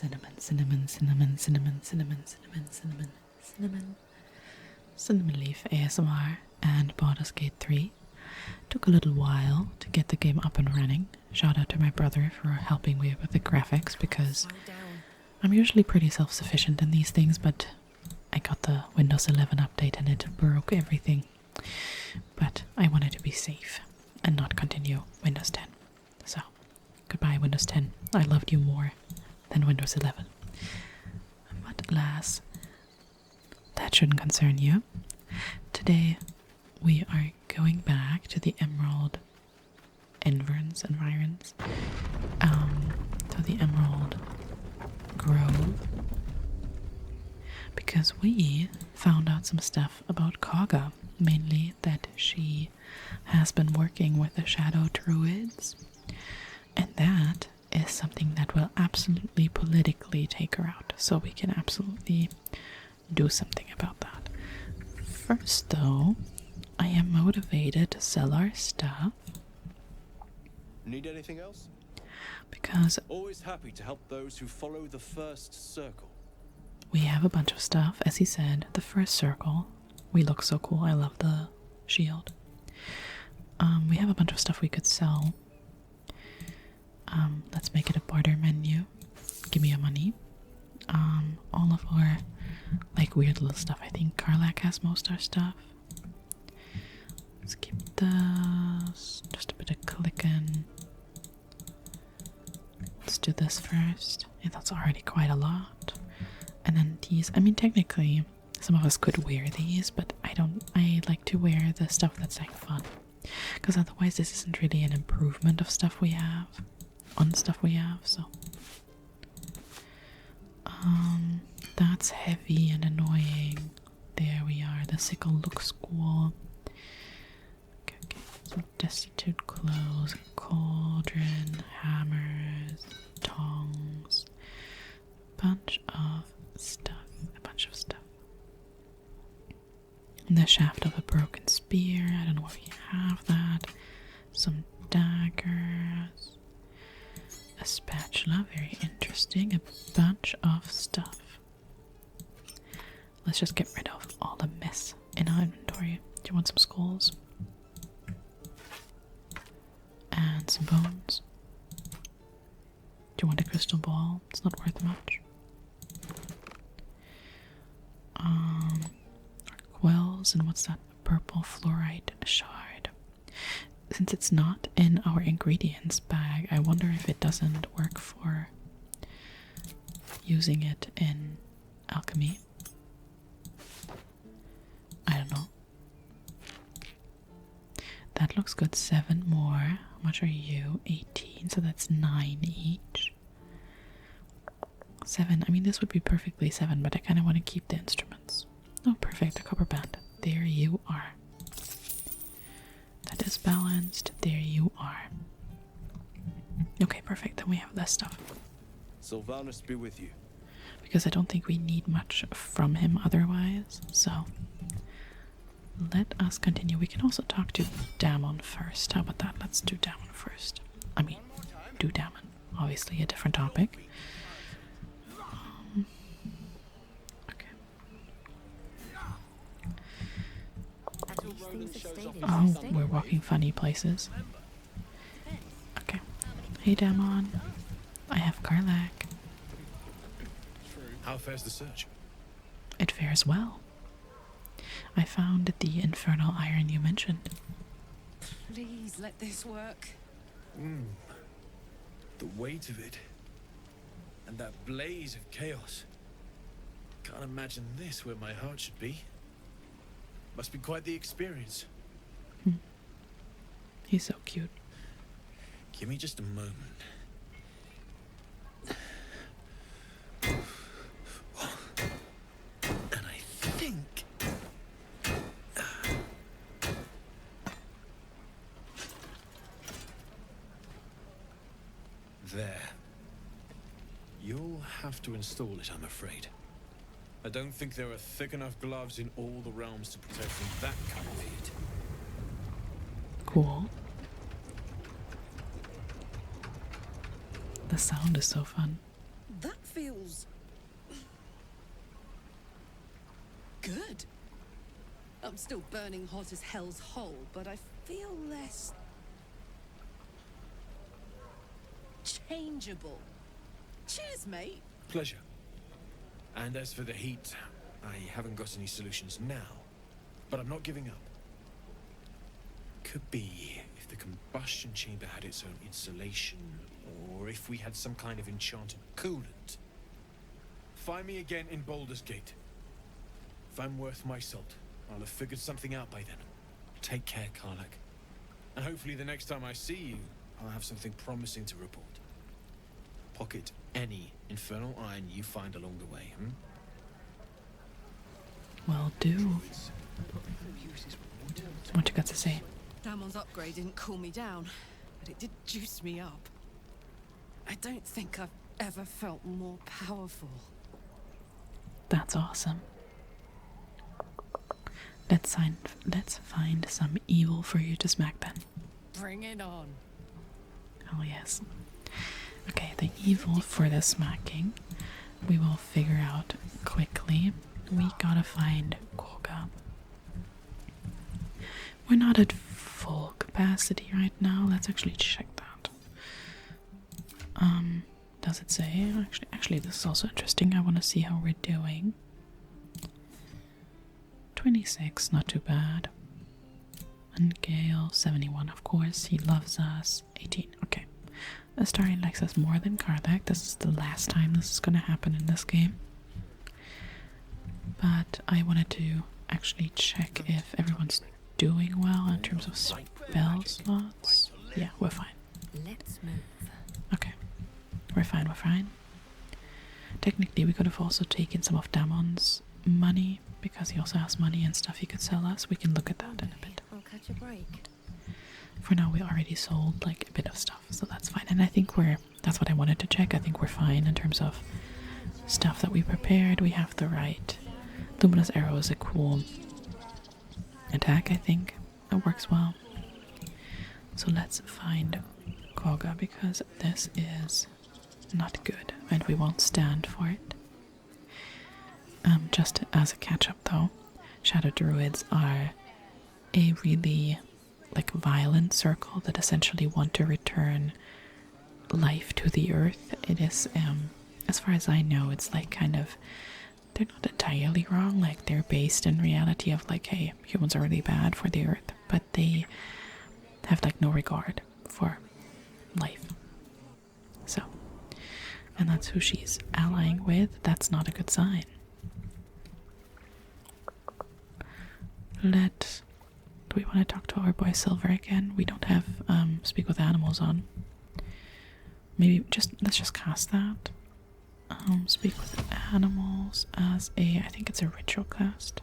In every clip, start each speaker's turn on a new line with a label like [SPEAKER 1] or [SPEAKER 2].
[SPEAKER 1] Cinnamon, cinnamon, cinnamon, cinnamon, cinnamon, cinnamon, cinnamon, cinnamon. Cinnamon Leaf ASMR and Baldur's Gate 3. Took a little while to get the game up and running. Shout out to my brother for helping me with the graphics because I'm usually pretty self-sufficient in these things, but I got the Windows 11 update and it broke everything. But I wanted to be safe and not continue Windows 10. So, goodbye Windows 10. I loved you more than Windows 11. But alas, that shouldn't concern you. Today we are going back to the Emerald environs, to the Emerald Grove, because we found out some stuff about Kagha, mainly that she has been working with the Shadow Druids, and that is something that will absolutely politically take her out, so we can absolutely do something about that. First though, I am motivated to sell our stuff.
[SPEAKER 2] Need anything else?
[SPEAKER 1] Because
[SPEAKER 2] always happy to help those who follow the first circle.
[SPEAKER 1] We have a bunch of stuff, as he said, the first circle. We look so cool, I love the shield. We have a bunch of stuff we could sell. Let's make it a barter menu. Give me your money. All of our, like, weird little stuff. I think Karlak has most of our stuff. Let's keep this. Just a bit of clicking. Let's do this first. Yeah, that's already quite a lot. And then these, I mean, technically, some of us could wear these, but I like to wear the stuff that's like fun. Because otherwise this isn't really an improvement of stuff we have. On stuff we have, so. That's heavy and annoying. There we are. The sickle looks cool. Okay. Some destitute clothes, cauldron, hammers, tongs. A bunch of stuff. The shaft of a broken spear. I don't know if you have that. Some daggers. A spatula, very interesting. A bunch of stuff. Let's just get rid of all the mess in our inventory. Do you want some skulls? And some bones. Do you want a crystal ball? It's not worth much. Quells, and what's that? Purple fluorite shard. Since it's not in our ingredients bag, I wonder if it doesn't work for using it in alchemy. I don't know. That looks good. 7 more. How much are you? 18, so that's 9 each. 7. I mean, this would be perfectly 7, but I kind of want to keep the instruments. Oh, perfect. A copper band. There you are. That is balanced. There you are. Okay, perfect. Then we have less stuff.
[SPEAKER 2] Sylvanus be with you.
[SPEAKER 1] Because I don't think we need much from him otherwise. So, let us continue. We can also talk to Damon first. How about that? Let's do Damon first. I mean, do Damon. Obviously a different topic. Oh, we're walking funny places. Okay. Hey, Damon. I have Karlak.
[SPEAKER 2] How fares the search?
[SPEAKER 1] It fares well. I found the infernal iron you mentioned.
[SPEAKER 3] Please let this work.
[SPEAKER 2] The weight of it. And that blaze of chaos. Can't imagine this where my heart should be. Must be quite the experience.
[SPEAKER 1] He's so cute.
[SPEAKER 2] Give me just a moment. And I think... There. You'll have to install it, I'm afraid. I don't think there are thick enough gloves in all the realms to protect from that kind of heat.
[SPEAKER 1] Cool. The sound is so fun.
[SPEAKER 3] That feels feels good. I'm still burning hot as hell's hole, but I feel less changeable. Cheers, mate.
[SPEAKER 2] Pleasure. And as for the heat, I haven't got any solutions now, but I'm not giving up. Could be if the combustion chamber had its own insulation, or if we had some kind of enchanted coolant. Find me again in Baldur's Gate. If I'm worth my salt, I'll have figured something out by then. Take care, Karlach. And hopefully the next time I see you, I'll have something promising to report. Pocket any infernal iron you find along the way,
[SPEAKER 1] Will do. What you got to say?
[SPEAKER 3] Damon's upgrade didn't cool me down, but it did juice me up. I don't think I've ever felt more powerful.
[SPEAKER 1] That's awesome. Let's find some evil for you to smack then.
[SPEAKER 3] Bring it on.
[SPEAKER 1] Oh yes. Okay, the evil for the smacking we will figure out quickly. We gotta find Kagha. We're not at full capacity right now. Let's actually check that. Does it say? Actually this is also interesting. I want to see how we're doing. 26, not too bad. And Gale, 71, of course. He loves us. 18, okay. Astarion likes us more than Karlach. This is the last time this is going to happen in this game. But I wanted to actually check if everyone's doing well in terms of spell slots. Yeah, we're fine.
[SPEAKER 3] Let's move.
[SPEAKER 1] Okay. We're fine, we're fine. Technically, we could have also taken some of Damon's money, because he also has money and stuff he could sell us. We can look at that in a bit.
[SPEAKER 3] I'll catch a break.
[SPEAKER 1] For now, we already sold like a bit of stuff, so that's fine. And I think that's what I wanted to check. I think we're fine in terms of stuff that we prepared. We have the right. Luminous Arrow is a cool attack, I think. It works well. So let's find Kagha, because this is not good, and we won't stand for it. Just as a catch-up though, Shadow Druids are a really violent circle that essentially want to return life to the earth. It is, as far as I know, it's kind of, they're not entirely wrong. They're based in reality of hey, humans are really bad for the earth, but they have no regard for life. So, and that's who she's allying with. That's not a good sign. Do we want to talk to our boy Silver again? We don't have speak with animals on. Maybe let's just cast that. Speak with animals as I think it's a ritual cast.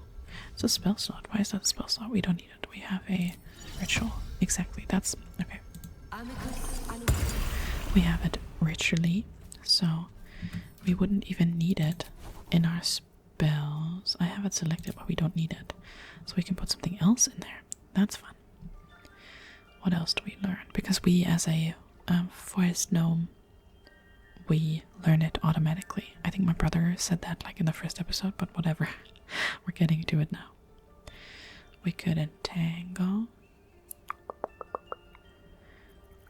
[SPEAKER 1] It's a spell slot. Why is that a spell slot? We don't need it. We have a ritual. Exactly. That's okay. We have it ritually, so we wouldn't even need it in our spells. I have it selected, but we don't need it. So we can put something else in there. That's fun. What else do we learn? Because we, as a forest gnome, we learn it automatically. I think my brother said that in the first episode, but whatever. We're getting to it now. We could entangle.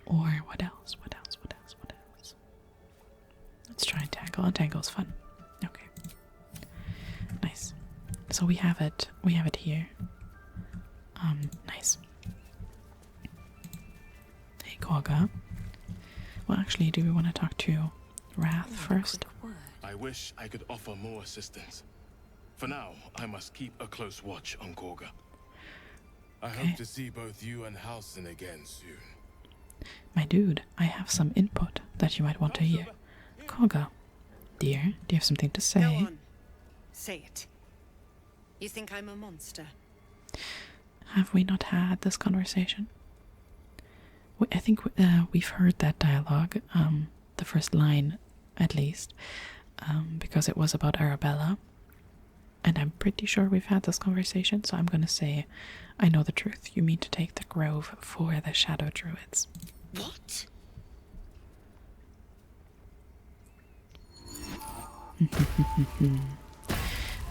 [SPEAKER 1] Or what else? What else? What else? What else? Let's try entangle. Entangle is fun. Okay. Nice. So we have it. We have it here. Nice. Hey, Kagha. Well, actually, do we want to talk to Wrath first?
[SPEAKER 4] I wish I could offer more assistance. For now, I must keep a close watch on Kagha.
[SPEAKER 5] I hope to see both you and Halsin again soon.
[SPEAKER 1] My dude, I have some input that you might want to hear. Kagha, dear, do you have something to say?
[SPEAKER 6] Go on. Say it. You think I'm a monster?
[SPEAKER 1] Have we not had this conversation? I think we've heard that dialogue, the first line at least, because it was about Arabella. And I'm pretty sure we've had this conversation, so I'm gonna say, I know the truth. You mean to take the grove for the Shadow Druids.
[SPEAKER 6] What?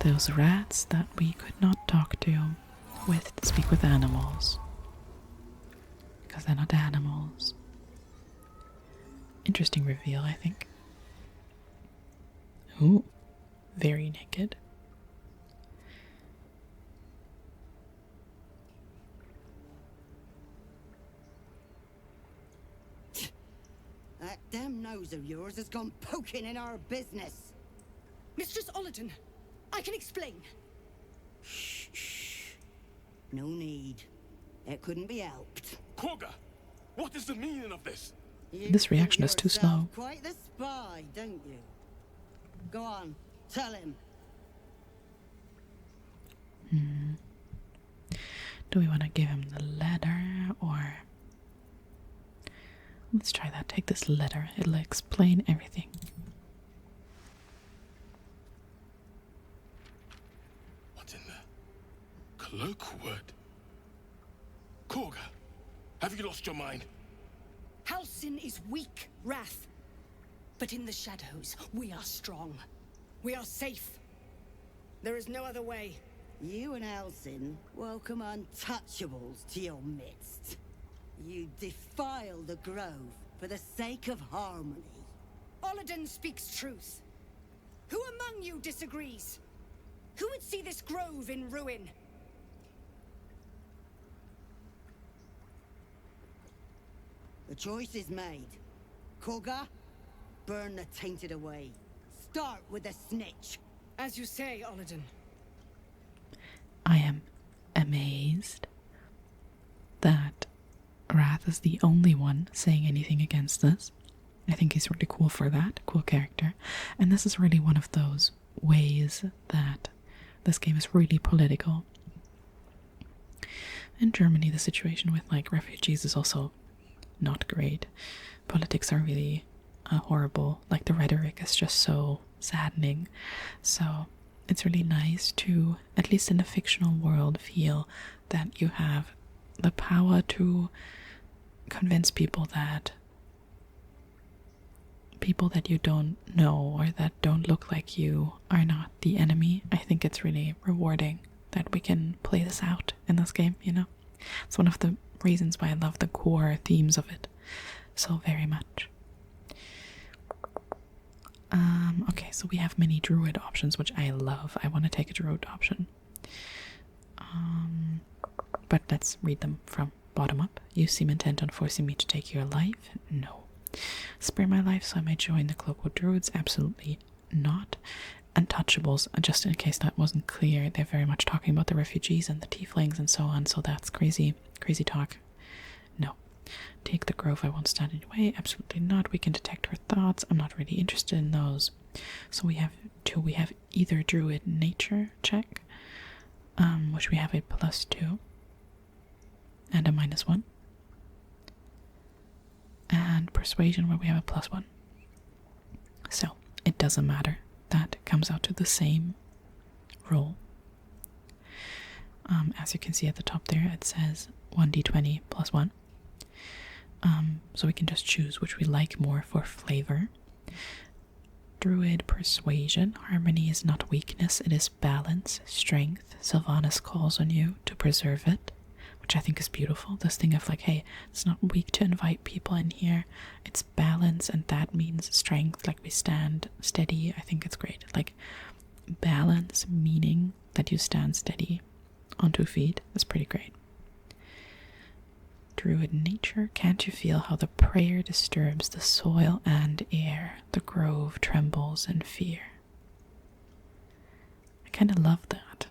[SPEAKER 1] Those rats that we could not talk to speak with animals. Because they're not animals. Interesting reveal, I think. Ooh, very naked.
[SPEAKER 7] That damn nose of yours has gone poking in our business.
[SPEAKER 3] Mistress Ollerton, I can explain.
[SPEAKER 7] Shh. No need. It couldn't be helped.
[SPEAKER 4] Kagha, what is the meaning of this?
[SPEAKER 1] This reaction is too slow.
[SPEAKER 7] Quite the spy, don't you? Go on, tell him.
[SPEAKER 1] Do we want to give him the letter or... Let's try that. Take this letter. It'll explain everything.
[SPEAKER 4] What's in the cloakwood? Kagha, have you lost your mind?
[SPEAKER 3] Halsin is weak, Wrath. But in the shadows, we are strong. We are safe. There is no other way.
[SPEAKER 7] You and Halsin welcome untouchables to your midst. You defile the grove for the sake of harmony.
[SPEAKER 3] Ollerton speaks truth. Who among you disagrees? Who would see this grove in ruin?
[SPEAKER 7] The choice is made. Kagha, burn the tainted away. Start with the snitch.
[SPEAKER 3] As you say, Ollerton.
[SPEAKER 1] I am amazed that Wrath is the only one saying anything against this. I think he's really cool for that. Cool character. And this is really one of those ways that this game is really political. In Germany, the situation with like refugees is also not great. Politics are really horrible. Like the rhetoric is just so saddening. So it's really nice to, at least in the fictional world, feel that you have the power to convince people that you don't know or that don't look like you are not the enemy. I think it's really rewarding that we can play this out in this game, you know? It's one of the reasons why I love the core themes of it so very much. Okay, so we have many druid options, which I love. I want to take a druid option. But let's read them from bottom up. You seem intent on forcing me to take your life? No. Spare my life so I may join the Cloakwood Druids? Absolutely not. Untouchables, just in case that wasn't clear, they're very much talking about the refugees and the tieflings and so on, so that's crazy talk. No. Take the grove, I won't stand in your way? Absolutely not. We can detect her thoughts. I'm not really interested in those. So we have two. We have either druid nature check, which we have a +2 and a -1, and persuasion where we have a +1. So it doesn't matter. That comes out to the same roll. As you can see at the top there, it says 1d20 +1. So we can just choose which we like more for flavor. Druid persuasion. Harmony is not weakness, it is balance, strength. Sylvanas calls on you to preserve it, which I think is beautiful. This thing of like, hey, it's not weak to invite people in here. It's balance, and that means strength, like we stand steady. I think it's great. Like, balance meaning that you stand steady on 2 feet is pretty great. Druid nature. Can't you feel how the prayer disturbs the soil and air? The grove trembles in fear. I kind of love that.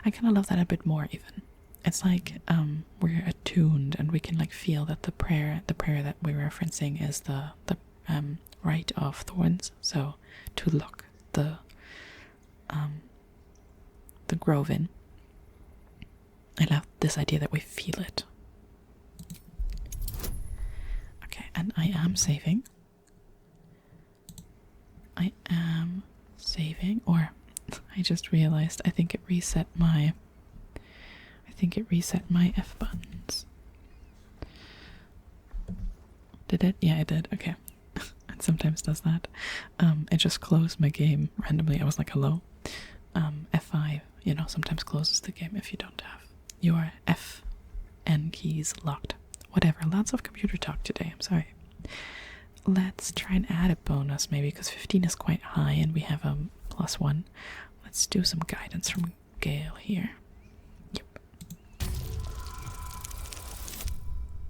[SPEAKER 1] I kind of love that a bit more even. It's like we're attuned and we can like feel that the prayer that we're referencing is the rite of thorns. So to look the grove in. I love this idea that we feel it. Okay, and I am saving. Or I just realized I think it reset my F buttons. Did it? Yeah, it did. Okay. sometimes does that. It just closed my game randomly. I was like, hello. F5, sometimes closes the game if you don't have your FN keys locked. Whatever, lots of computer talk today, I'm sorry. Let's try and add a bonus maybe, because 15 is quite high and we have a +1. Let's do some guidance from Gale here. Yep.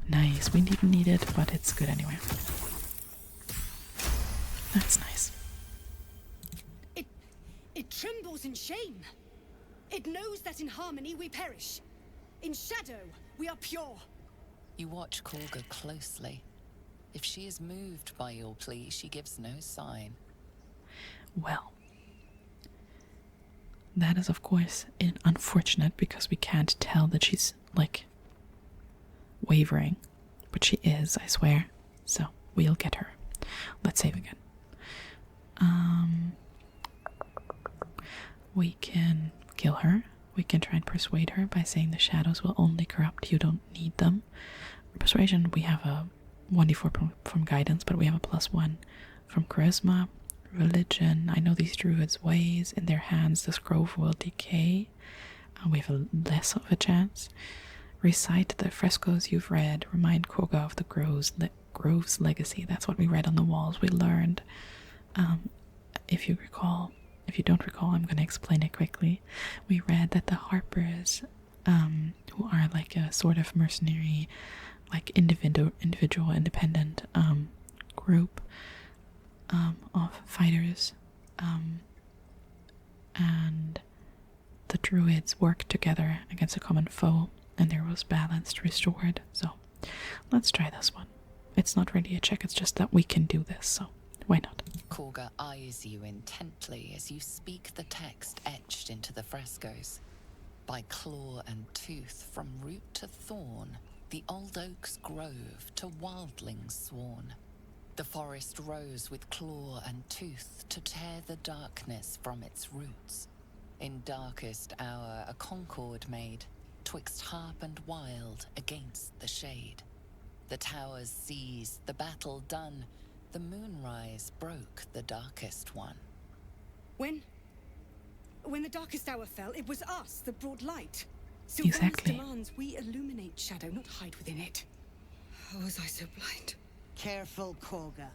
[SPEAKER 1] Nice, we didn't need it, but it's good anyway. That's nice.
[SPEAKER 3] It trembles in shame. It knows that in harmony we perish. In shadow, we are pure.
[SPEAKER 8] You watch Kagha closely. If she is moved by your plea, she gives no sign.
[SPEAKER 1] Well, that is of course unfortunate because we can't tell that she's, like, wavering. But she is, I swear. So, we'll get her. Let's save again. We can kill her. We can try and persuade her by saying the shadows will only corrupt, you don't need them. Persuasion, we have a 1d4 from guidance, but we have a +1 from charisma. Religion, I know these druids' ways. In their hands this grove will decay. We have a less of a chance. Recite the frescoes you've read. Remind Kagha of the grove's legacy. That's what we read on the walls. We learned. If you don't recall, I'm going to explain it quickly. We read that the Harpers, who are like a sort of mercenary, like individual independent group of fighters, and the druids worked together against a common foe, and there was balance restored. So let's try this one. It's not really a check, it's just that we can do this, so why not?
[SPEAKER 8] Kagha eyes you intently as you speak the text etched into the frescoes. By claw and tooth, from root to thorn, the old oak's grove to wildlings sworn. The forest rose with claw and tooth to tear the darkness from its roots. In darkest hour a concord made, twixt harp and wild against the shade. The towers seized, the battle done, the moonrise broke the darkest one.
[SPEAKER 3] When the darkest hour fell, it was us that brought light.
[SPEAKER 1] Exactly.
[SPEAKER 3] Sylvanas demands we illuminate shadow, not hide within it. How was I so blind?
[SPEAKER 7] Careful, Kagha.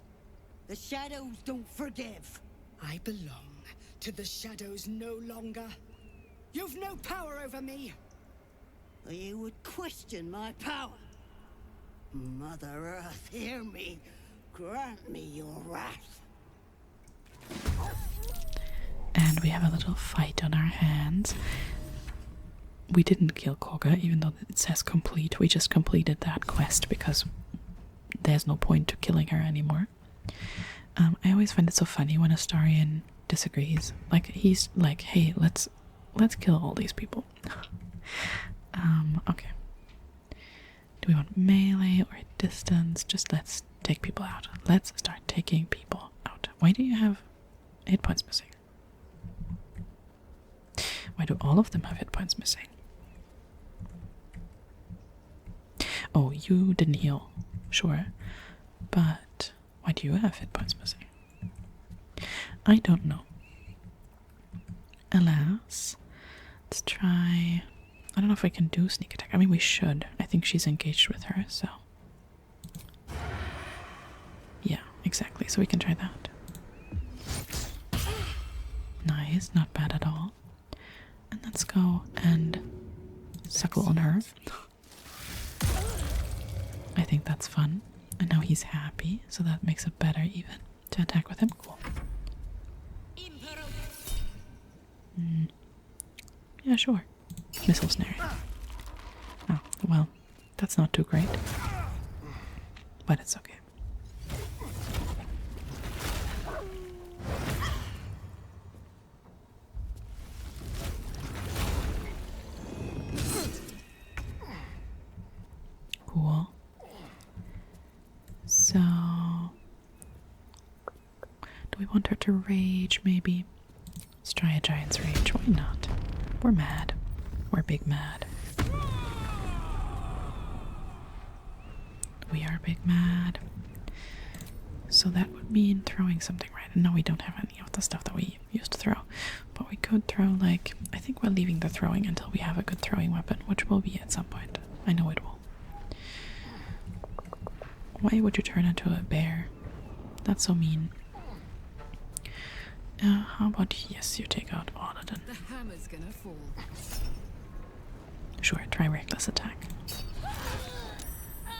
[SPEAKER 7] The shadows don't forgive.
[SPEAKER 3] I belong to the shadows no longer. You've no power over me.
[SPEAKER 7] You would question my power. Mother Earth, hear me. Grant me your wrath.
[SPEAKER 1] And we have a little fight on our hands. We didn't kill Kagha, even though it says complete. We just completed that quest because there's no point to killing her anymore. I always find it so funny when Astarion disagrees. Like, he's like, hey, let's kill all these people. Okay. Do we want melee or distance? Just let's take people out. Let's start taking people out. Why do you have hit points missing? Why do all of them have hit points missing? Oh, you didn't heal. Sure. But why do you have hit points missing? I don't know. Alas. Let's try... I don't know if I can do sneak attack. I mean, we should. I think she's engaged with her, so... Yeah, exactly. So we can try that. Nice, not bad at all. And let's go and suckle on her. I think that's fun. And now he's happy, so that makes it better even to attack with him. Cool. Yeah, sure. Missile snare. Oh, well, that's not too great. But it's okay. Cool. So... do we want her to rage, maybe? Let's try a giant's rage. Why not? We're mad. We're big mad. We are big mad. So that would mean throwing something, right? And no, we don't have any of the stuff that we used to throw. But we could throw, like, I think we're leaving the throwing until we have a good throwing weapon, which will be at some point. I know it will. Why would you turn into a bear? That's so mean. How about, yes, you take out Baldur.
[SPEAKER 3] The hammer's gonna fall.
[SPEAKER 1] Sure, try reckless attack.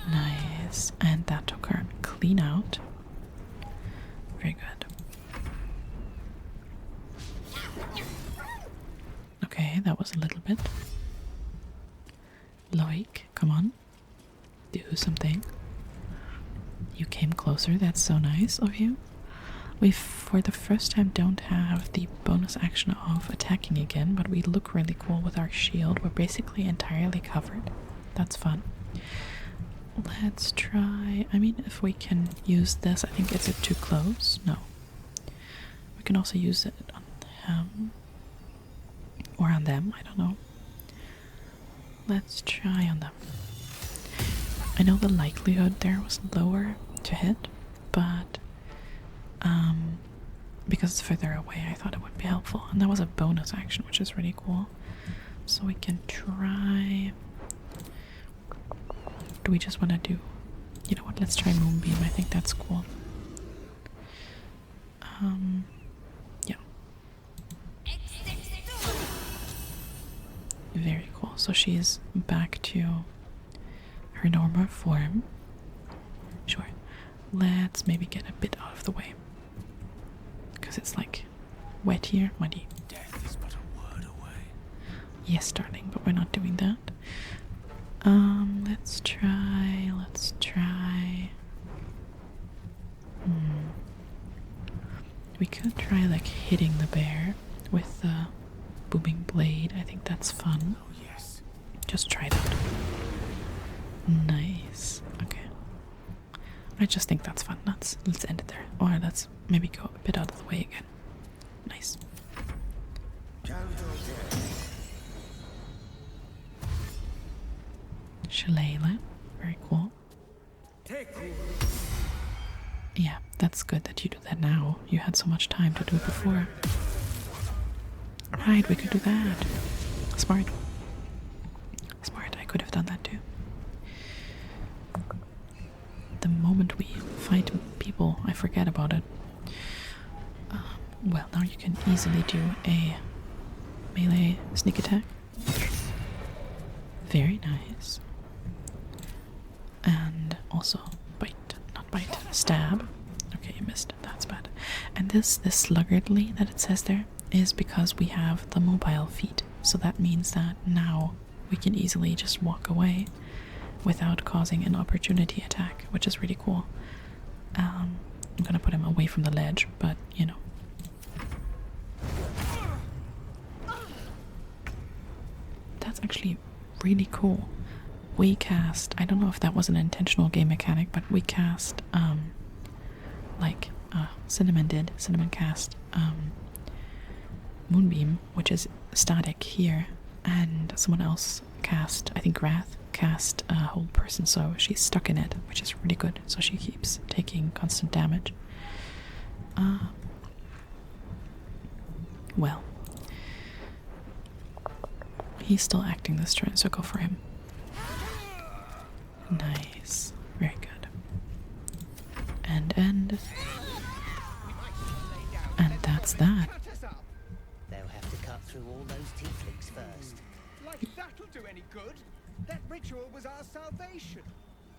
[SPEAKER 1] Nice. And that took her clean out. Very good. Okay, that was a little bit. Loic, come on. Do something. You came closer, that's so nice of you. We, for the first time, don't have the bonus action of attacking again, but we look really cool with our shield. We're basically entirely covered. That's fun. Let's try... I mean, if we can use this, I think, is it too close? No. We can also use it on him. Or on them, I don't know. Let's try on them. I know the likelihood there was lower to hit, but because it's further away, I thought it would be helpful. And that was a bonus action, which is really cool. So we can try... Do we just want to do... You know what, let's try Moonbeam. I think that's cool. Yeah. Very cool. So she's back to her normal form. Sure. Let's maybe get a bit out of the way. Because it's like wet here, muddy.
[SPEAKER 2] Death is but a word away.
[SPEAKER 1] Yes, darling, but we're not doing that. Let's try. We could try like hitting the bear with the booming blade. I think that's fun.
[SPEAKER 2] Oh yes.
[SPEAKER 1] Just try it out. Nice. Okay. I just think that's fun. Let's end it there. Or let's maybe go a bit out of the way again. Nice. Shillelagh. Very cool. Yeah, that's good that you do that now. You had so much time to do it before. Right, we could do that. Smart. Smart, I could have done that too. The moment we fight people, I forget about it. Well, now you can easily do a melee sneak attack. Very nice. And also bite, not bite, stab. Okay, you missed. That's bad. And this sluggardly that it says there is because we have the mobile feat. So that means that now we can easily just walk away without causing an opportunity attack, which is really cool. I'm gonna put him away from the ledge, but you know. That's actually really cool. We cast, I don't know if that was an intentional game mechanic, but we cast, Cinnamon cast, Moonbeam, which is static here, and someone else cast, I think Wrath, cast a whole person, so she's stuck in it, which is really good, so she keeps taking constant damage. Well, he's still acting this turn, so go for him. Nice. Very good. And end. And that's that.
[SPEAKER 9] They'll have to cut through all those tieflings first.
[SPEAKER 10] Like that'll do any good? That ritual was our salvation.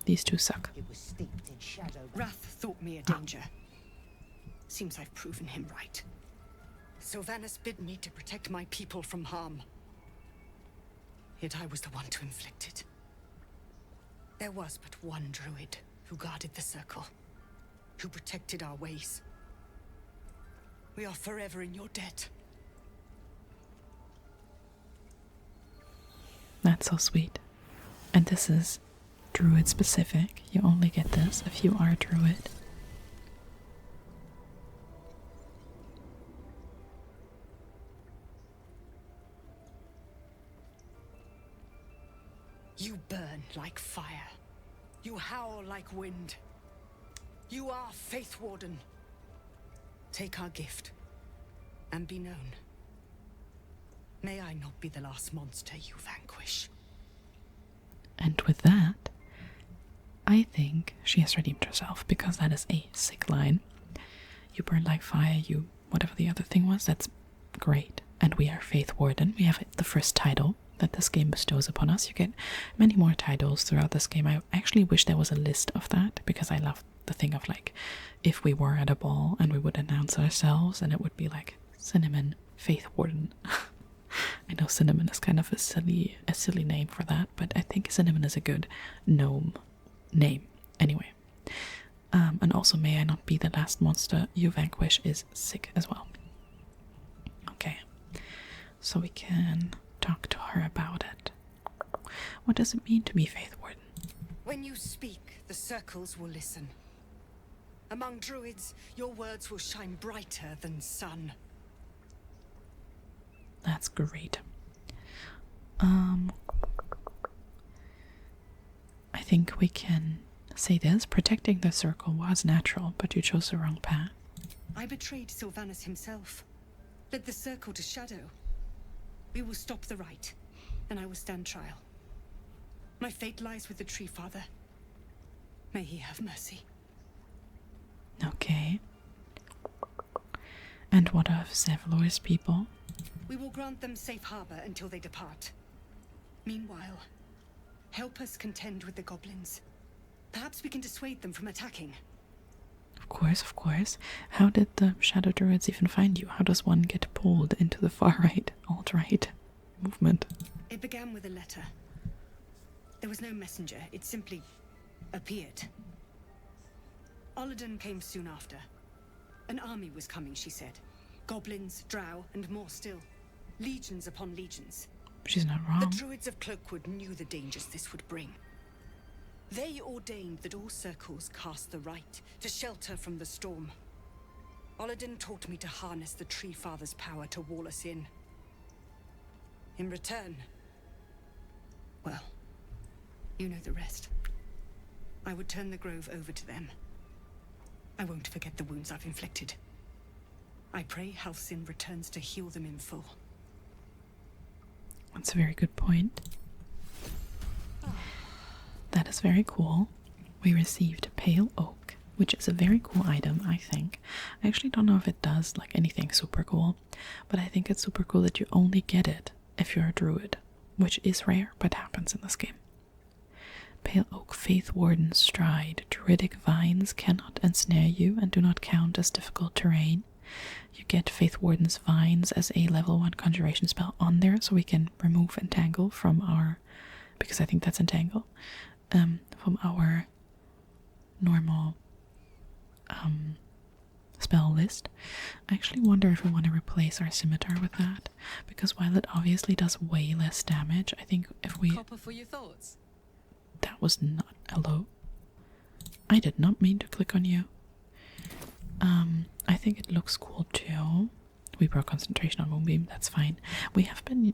[SPEAKER 1] These two suck.
[SPEAKER 9] It was steeped in shadow.
[SPEAKER 3] Wrath thought me a danger. Seems I've proven him right. Sylvanas bid me to protect my people from harm. Yet I was the one to inflict it. There was but one druid who guarded the circle, who protected our ways. We are forever in your debt.
[SPEAKER 1] That's so sweet. And this is druid specific. You only get this if you are a druid.
[SPEAKER 3] You burn like fire. You howl like wind. You are Faithwarden. Take our gift, and be known. May I not be the last monster you vanquish.
[SPEAKER 1] And with that, I think she has redeemed herself, because that is a sick line. You burn like fire, you whatever the other thing was, that's great. And we are Faithwarden. We have the first title that this game bestows upon us. You get many more titles throughout this game. I actually wish there was a list of that, because I love the thing of like, if we were at a ball and we would announce ourselves and it would be like Cinnamon Faithwarden. I know Cinnamon is kind of a silly name for that, but I think Cinnamon is a good gnome name. Anyway. And also, may I not be the last monster you vanquish is sick as well. Okay. So we can talk to her about it. What does it mean to be Faithwarden?
[SPEAKER 3] When you speak, the circles will listen. Among druids, your words will shine brighter than sun.
[SPEAKER 1] That's great. I think we can say this. Protecting the circle was natural, but you chose the wrong path.
[SPEAKER 3] I betrayed Sylvanus himself. Led the circle to shadow. We will stop the rite, and I will stand trial. My fate lies with the Tree Father. May he have mercy.
[SPEAKER 1] Okay. And what of Zevlor's people?
[SPEAKER 3] We will grant them safe harbor until they depart. Meanwhile, help us contend with the goblins. Perhaps we can dissuade them from attacking.
[SPEAKER 1] Of course, of course. How did the Shadow Druids even find you? How does one get pulled into the far-right, alt-right movement?
[SPEAKER 3] It began with a letter. There was no messenger, it simply appeared. Olladin came soon after. An army was coming, she said. Goblins, drow, and more still. Legions upon legions.
[SPEAKER 1] She's not wrong.
[SPEAKER 3] The druids of Cloakwood knew the dangers this would bring. They ordained that all circles cast the rite to shelter from the storm. Olladin taught me to harness the Tree Father's power to wall us in. In return, well, you know the rest. I would turn the grove over to them. I won't forget the wounds I've inflicted. I pray Halcyon returns to heal them in full.
[SPEAKER 1] That's a very good point. That is very cool. We received Pale Oak, which is a very cool item, I think. I actually don't know if it does like anything super cool, but I think it's super cool that you only get it if you're a druid, which is rare, but happens in this game. Pale Oak Faithwarden Stride. Druidic vines cannot ensnare you and do not count as difficult terrain. You get Faithwarden's Vines as a level 1 conjuration spell on there, so we can remove Entangle from our, because I think that's Entangle, from our normal spell list. I actually wonder if we want to replace our Scimitar with that, because while it obviously does way less damage, I think if we...
[SPEAKER 8] Copper for your thoughts.
[SPEAKER 1] That was not... Hello? I did not mean to click on you. I think it looks cool too. We broke concentration on Moonbeam, that's fine. We have been,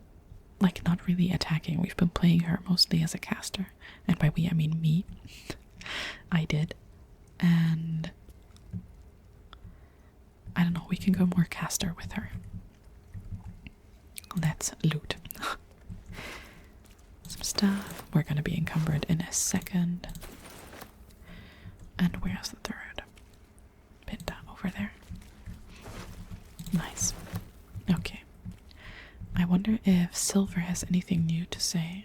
[SPEAKER 1] like, not really attacking. We've been playing her mostly as a caster. And by we, I mean me. I did. And... I don't know, we can go more caster with her. Let's loot. Some stuff. We're gonna be encumbered in a second. And where's the third? Pinta over there. Nice. Okay. I wonder if Silver has anything new to say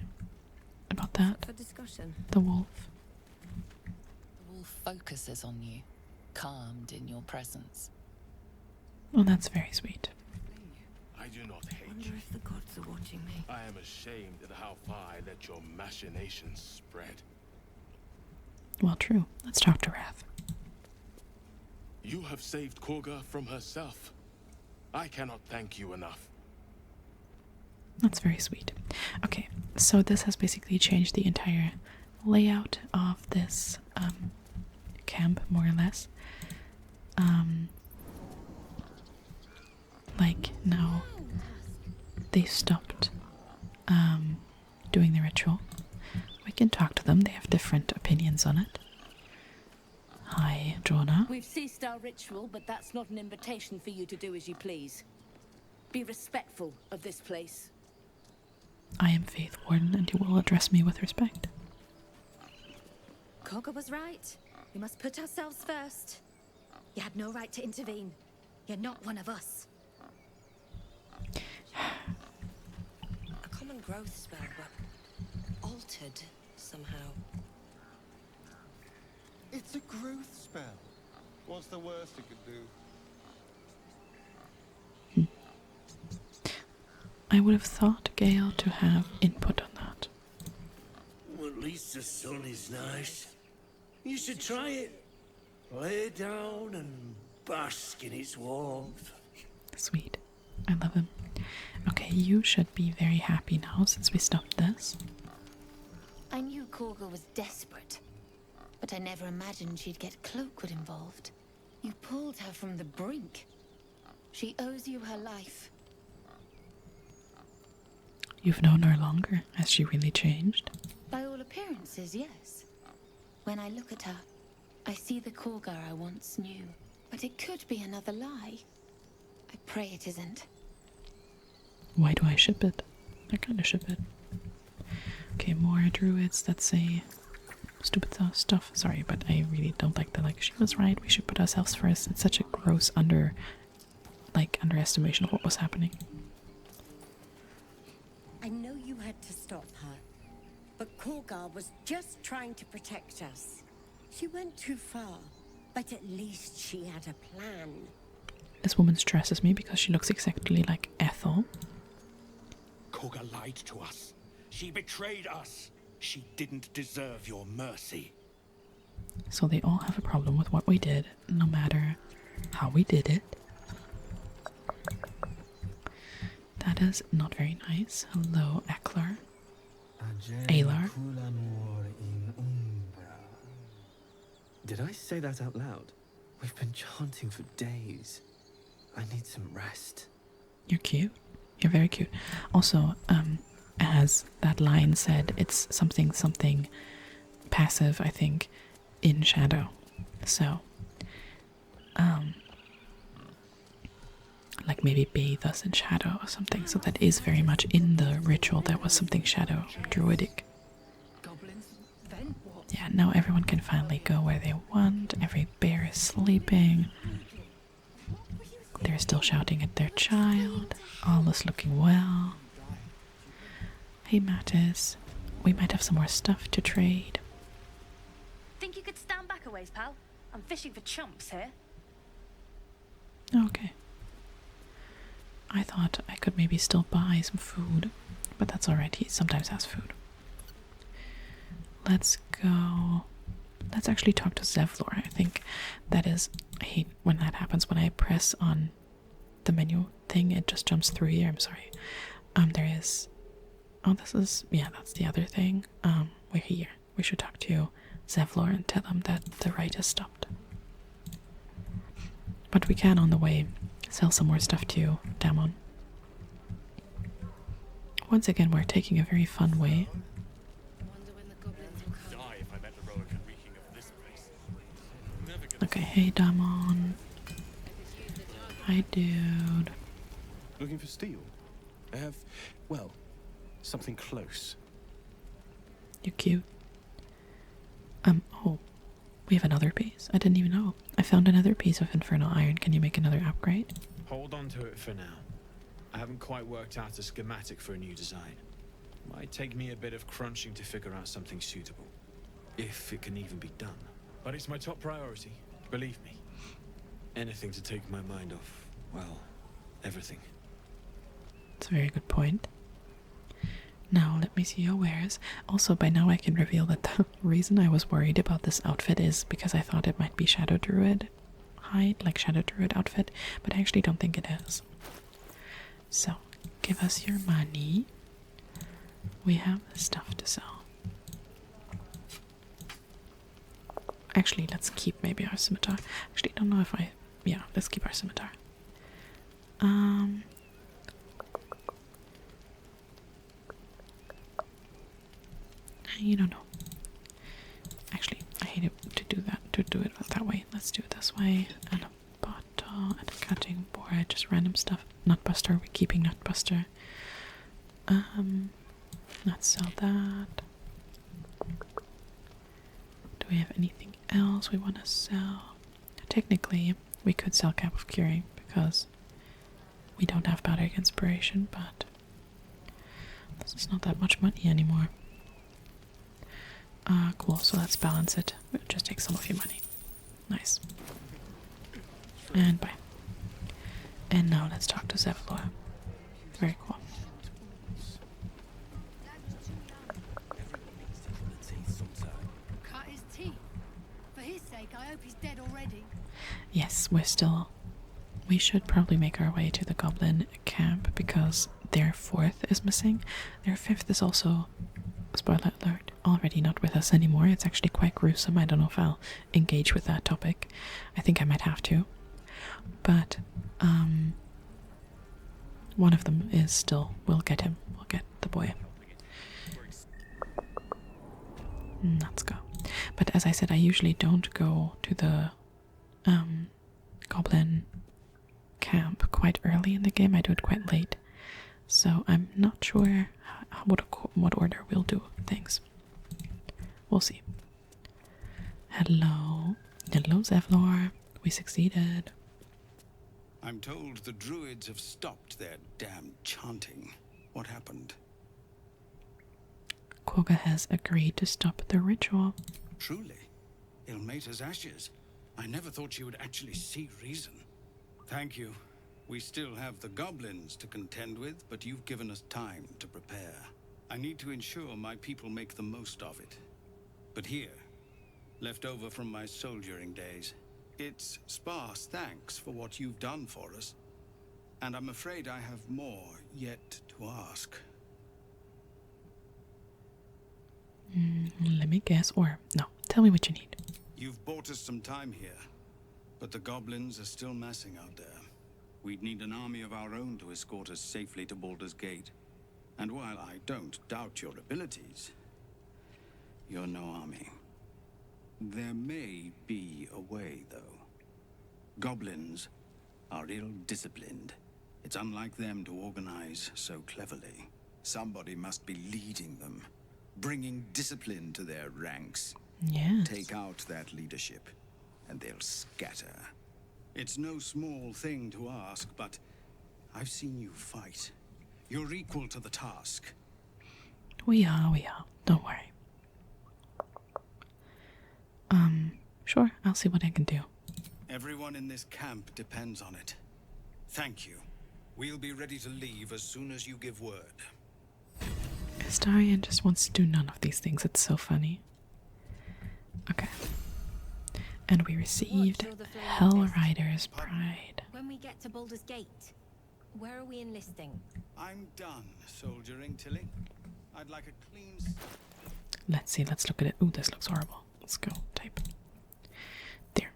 [SPEAKER 1] about that.
[SPEAKER 6] For discussion.
[SPEAKER 1] The wolf.
[SPEAKER 8] The wolf focuses on you, calmed in your presence.
[SPEAKER 1] Well, that's very sweet.
[SPEAKER 4] I do not hate
[SPEAKER 6] Wonder
[SPEAKER 4] you.
[SPEAKER 6] if the gods are watching me.
[SPEAKER 4] I am ashamed at how far I let your machinations spread.
[SPEAKER 1] Well, true. Let's talk to Wrath.
[SPEAKER 4] You have saved Kagha from herself. I cannot thank you enough.
[SPEAKER 1] That's very sweet. Okay, so this has basically changed the entire layout of this camp, more or less. Like, now they stopped doing the ritual. We can talk to them, they have different opinions on it. Hi. Jonah.
[SPEAKER 11] We've ceased our ritual, but that's not an invitation for you to do as you please. Be respectful of this place.
[SPEAKER 1] I am Faithwarden, and you will address me with respect.
[SPEAKER 6] Kagha was right. We must put ourselves first. You had no right to intervene. You're not one of us.
[SPEAKER 12] A common growth spell, but altered somehow.
[SPEAKER 10] It's a growth spell. What's the worst it could do?
[SPEAKER 1] I would have thought Gale to have input on that.
[SPEAKER 13] Well, at least the sun is nice. You should try it. Lay down and bask in its warmth.
[SPEAKER 1] Sweet. I love him. Okay, you should be very happy now since we stopped this.
[SPEAKER 14] I knew Kagha was desperate, but I never imagined she'd get Cloakwood involved. You pulled her from the brink. She owes you her life.
[SPEAKER 1] You've known her longer. Has she really changed?
[SPEAKER 14] By all appearances, yes. When I look at her, I see the Kagha I once knew. But it could be another lie. I pray it isn't.
[SPEAKER 1] Why do I ship it? I kinda ship it. Okay, more druids that say stupid stuff. Sorry, but I really don't like that. Like, she was right, we should put ourselves first. It's such a gross underestimation of what was happening.
[SPEAKER 7] I know you had to stop her, but Kagha was just trying to protect us. She went too far, but at least she had a plan.
[SPEAKER 1] This woman stresses me because she looks exactly like Ethel.
[SPEAKER 15] Kagha lied to us. She betrayed us. She didn't deserve your mercy.
[SPEAKER 1] So they all have a problem with what we did, no matter how we did it. That is not very nice. Hello, Eckler. Alar.
[SPEAKER 16] Did I say that out loud? We've been chanting for days. I need some rest.
[SPEAKER 1] You're cute. You're very cute. Also, as that line said, it's something passive, I think, in shadow. So, like maybe bathe us in shadow or something. So that is very much in the ritual. There was something shadow druidic. Yeah, now everyone can finally go where they want. Every bear is sleeping. They're still shouting at their child. All is looking well. Hey Mattis, we might have some more stuff to trade.
[SPEAKER 11] Think you could stand back a ways, pal? I'm fishing for chumps here.
[SPEAKER 1] Okay. I thought I could maybe still buy some food, but that's alright, he sometimes has food. Let's go. Let's actually talk to Zevlor. I think that is, I hate when that happens. When I press on the menu thing, it just jumps through here. I'm sorry. There is, oh, this is, yeah, that's the other thing. We're here. We should talk to Zevlor and tell him that the rite has stopped. But we can, on the way, sell some more stuff to Damon. Once again, we're taking a very fun way. Okay, hey Damon. Hi dude.
[SPEAKER 2] Looking for steel? I have, well, something close.
[SPEAKER 1] You're cute. Oh, we have another piece? I didn't even know. I found another piece of infernal iron. Can you make another upgrade?
[SPEAKER 2] Hold on to it for now. I haven't quite worked out a schematic for a new design. Might take me a bit of crunching to figure out something suitable. If it can even be done. But it's my top priority, believe me. Anything to take my mind off, well, everything.
[SPEAKER 1] That's a very good point. Now, let me see your wares. Also, by now I can reveal that the reason I was worried about this outfit is because I thought it might be Shadow Druid hide, like Shadow Druid outfit, but I actually don't think it is. So, give us your money. We have stuff to sell. Actually, let's keep maybe our scimitar. Actually, I don't know if yeah, let's keep our scimitar. You don't know. Actually, I hate it to do it that way. Let's do clay and a bottle and a cutting board, just random stuff. Nutbuster, we're keeping Nutbuster. Let's sell that. Do we have anything else we want to sell? Technically, we could sell Cap of Curing because we don't have Balduric Inspiration, but this is not that much money anymore. Cool, so let's balance it. We'll just take some of your money. Nice. And bye. And now let's talk to Zevlor. Very cool.
[SPEAKER 17] Cut his teeth. For his sake, I hope he's dead already.
[SPEAKER 1] Yes, we should probably make our way to the goblin camp because their 4th is missing. Their 5th is also, spoiler alert, already not with us anymore. It's actually quite gruesome. I don't know if I'll engage with that topic. I think I might have to. But, one of them is still, we'll get him. We'll get the boy. Let's go. But as I said, I usually don't go to the, goblin camp quite early in the game. I do it quite late. So I'm not sure what order we'll do things. We'll see. Hello. Hello, Zevlor. We succeeded.
[SPEAKER 15] I'm told the druids have stopped their damn chanting. What happened?
[SPEAKER 1] Kagha has agreed to stop the ritual.
[SPEAKER 15] Truly? Ilmater's ashes. I never thought she would actually see reason. Thank you. We still have the goblins to contend with, but you've given us time to prepare. I need to ensure my people make the most of it. But here, left over from my soldiering days, it's sparse thanks for what you've done for us. And I'm afraid I have more yet to ask.
[SPEAKER 1] Let me guess, or no, tell me what you need.
[SPEAKER 15] You've bought us some time here, but the goblins are still massing out there. We'd need an army of our own to escort us safely to Baldur's Gate. And while I don't doubt your abilities, you're no army. There may be a way, though. Goblins are ill-disciplined. It's unlike them to organize so cleverly. Somebody must be leading them, bringing discipline to their ranks.
[SPEAKER 1] Yes.
[SPEAKER 15] Take out that leadership, and they'll scatter. It's no small thing to ask, but I've seen you fight. You're equal to the task.
[SPEAKER 1] We are. Don't worry. Sure, I'll see what I can do.
[SPEAKER 15] Everyone in this camp depends on it. Thank you. We'll be ready to leave as soon as you give word.
[SPEAKER 1] Astarion just wants to do none of these things. It's so funny. Okay. And we received Hellrider's Pride.
[SPEAKER 12] When we get to Baldur's Gate, where are we enlisting?
[SPEAKER 15] I'm done soldiering, Tilly. I'd like a clean...
[SPEAKER 1] Let's see, let's look at it. Ooh, this looks horrible. Let's go type. There.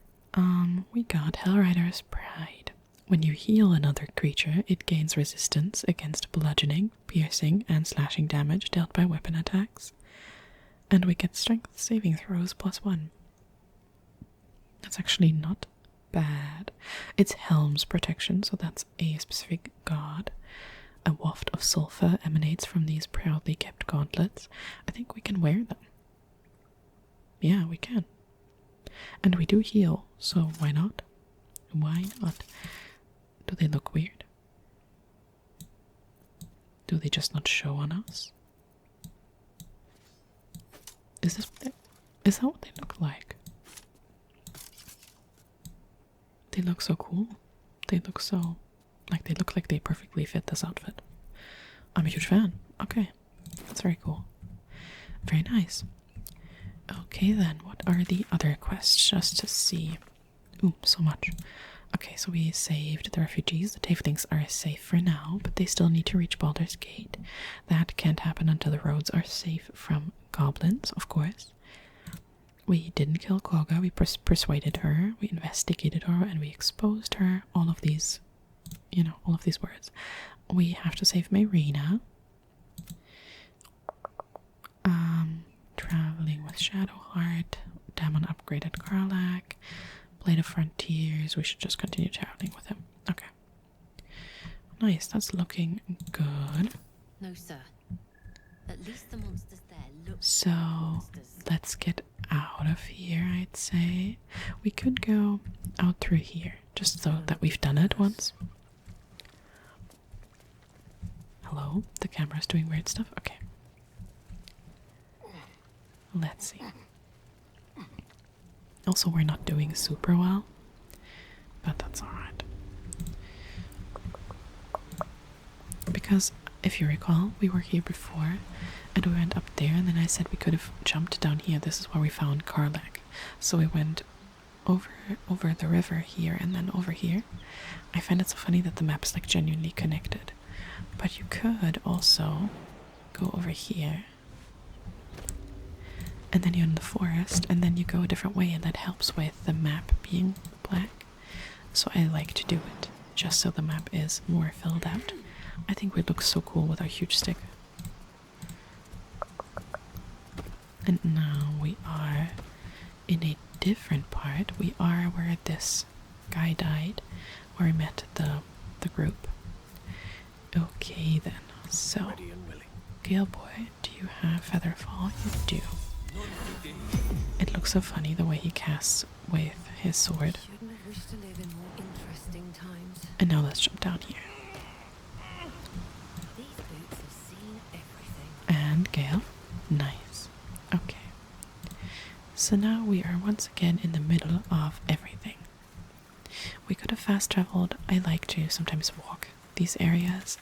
[SPEAKER 1] We got Hellrider's Pride. When you heal another creature, it gains resistance against bludgeoning, piercing, and slashing damage dealt by weapon attacks. And we get strength saving throws +1. That's actually not bad. It's Helm's protection, so that's a specific god. A waft of sulfur emanates from these proudly kept gauntlets. I think we can wear them. Yeah, we can. And we do heal, so why not? Why not? Do they look weird? Do they just not show on us? Is that what they look like? They look so cool. They look so... they look like they perfectly fit this outfit. I'm a huge fan. Okay. That's very cool. Very nice. Okay then, what are the other quests? Just to see. Ooh, so much. Okay, so we saved the refugees. The Tieflings are safe for now, but they still need to reach Baldur's Gate. That can't happen until the roads are safe from goblins, of course. We didn't kill Kagha, we persuaded her, we investigated her, and we exposed her. All of these, all of these words. We have to save Marina. Traveling with Shadowheart. Damon upgraded Karlak. Blade of Frontiers. We should just continue traveling with him. Okay. Nice, that's looking good.
[SPEAKER 12] No, sir. At least the monsters there look
[SPEAKER 1] So,
[SPEAKER 12] like monsters.
[SPEAKER 1] let's get out of here, I'd say. We could go out through here, just so that we've done it once. Hello? The camera's doing weird stuff? Okay. Let's see. Also, we're not doing super well, but that's alright. Because, if you recall, we were here before, and we went up there, and then I said we could have jumped down here. This is where we found Kagha. So we went over the river here, and then over here. I find it so funny that the map is like genuinely connected. But you could also go over here, and then you're in the forest, and then you go a different way, and that helps with the map being black. So I like to do it, just so the map is more filled out. I think we look so cool with our huge stick. And now we are in a different part. We are where this guy died, where we met the group. Okay then, so Gale Boy, do you have Featherfall? You do. It looks so funny the way he casts with his sword.
[SPEAKER 3] Shouldn't have wished to live in more interesting times.
[SPEAKER 1] And now let's jump down here.
[SPEAKER 3] These boots have seen everything.
[SPEAKER 1] And Gale, nice. Okay. So now we are once again in the middle of everything. We could have fast traveled. I like to sometimes walk these areas.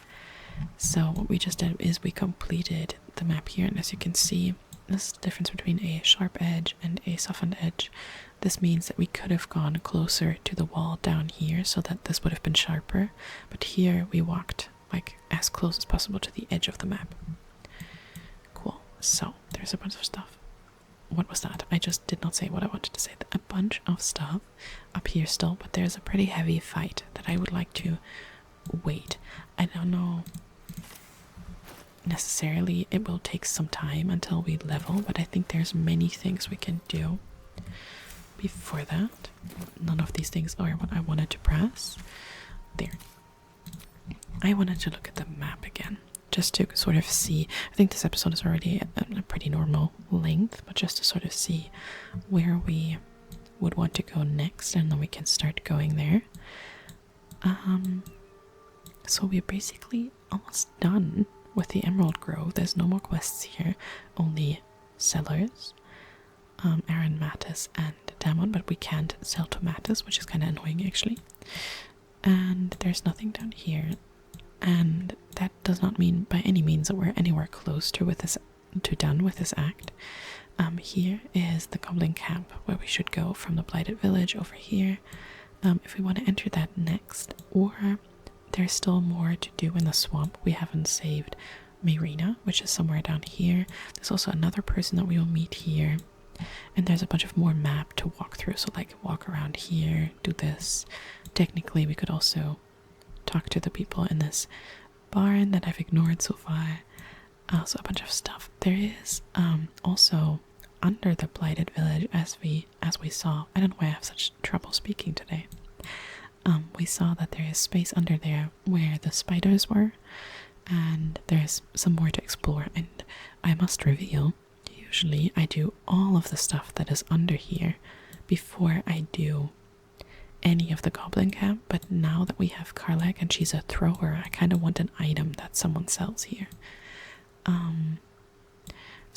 [SPEAKER 1] So what we just did is we completed the map here, and as you can see, this is the difference between a sharp edge and a softened edge. This means that we could have gone closer to the wall down here so that this would have been sharper, but here we walked like as close as possible to the edge of the map. Cool. So there's a bunch of stuff. What was that? I just did not say what I wanted to say. A bunch of stuff up here still, but there's a pretty heavy fight that I would like to wait. I don't know necessarily, it will take some time until we level, but I think there's many things we can do before that. None of these things are what I wanted to press. There. I wanted to look at the map again, just to sort of see. I think this episode is already a pretty normal length, but just to sort of see where we would want to go next, and then we can start going there. So we're basically almost done with the Emerald Grove. There's no more quests here, only sellers. Aaron, Mattis, and Damon, but we can't sell to Mattis, which is kind of annoying actually. And there's nothing down here, and that does not mean by any means that we're anywhere close to done with this act. Here is the Goblin Camp, where we should go from the Blighted Village over here, if we want to enter that next, or there's still more to do in the swamp. We haven't saved Marina, which is somewhere down here. There's also another person that we will meet here, and there's a bunch of more map to walk through, so like walk around here, do this. Technically we could also talk to the people in this barn that I've ignored so far. So a bunch of stuff. There is also under the Blighted Village, as we saw. I don't know why I have such trouble speaking today. We saw that there is space under there where the spiders were, and there's some more to explore. And I must reveal, usually I do all of the stuff that is under here before I do any of the Goblin Camp, but now that we have Karlach and she's a thrower, I kind of want an item that someone sells here.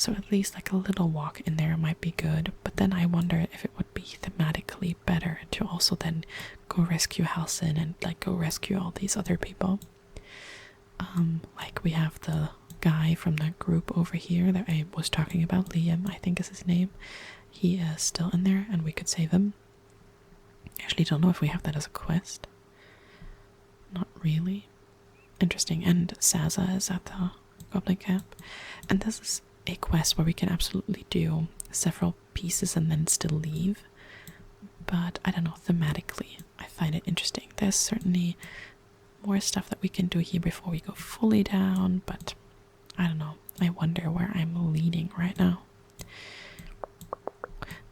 [SPEAKER 1] So at least like a little walk in there might be good, but then I wonder if it would be thematically better to also then go rescue Halsin and like go rescue all these other people. Like we have the guy from the group over here that I was talking about, Liam, I think is his name. He is still in there and we could save him. I actually don't know if we have that as a quest. Not really. Interesting. And Saza is at the Goblin Camp. And this is a quest where we can absolutely do several pieces and then still leave. But I don't know, thematically, I find it interesting. There's certainly more stuff that we can do here before we go fully down, but I don't know. I wonder where I'm leading right now.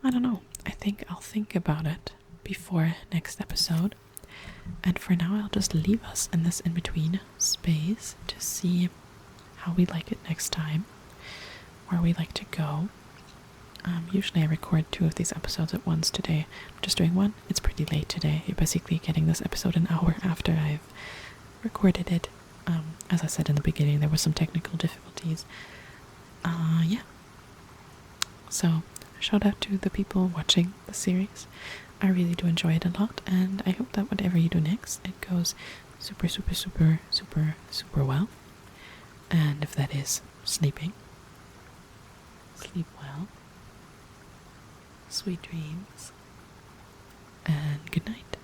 [SPEAKER 1] I don't know. I think I'll think about it before next episode. And for now, I'll just leave us in this in-between space to see how we like it next time, where we like to go. Usually I record 2 of these episodes at once. Today I'm just doing one. It's pretty late today. You're basically getting this episode an hour after I've recorded it. As I said in the beginning, there were some technical difficulties. Yeah. So, shout out to the people watching the series. I really do enjoy it a lot, and I hope that whatever you do next, it goes super, super, super, super, super well. And if that is sleeping, sleep well. Sweet dreams, and good night.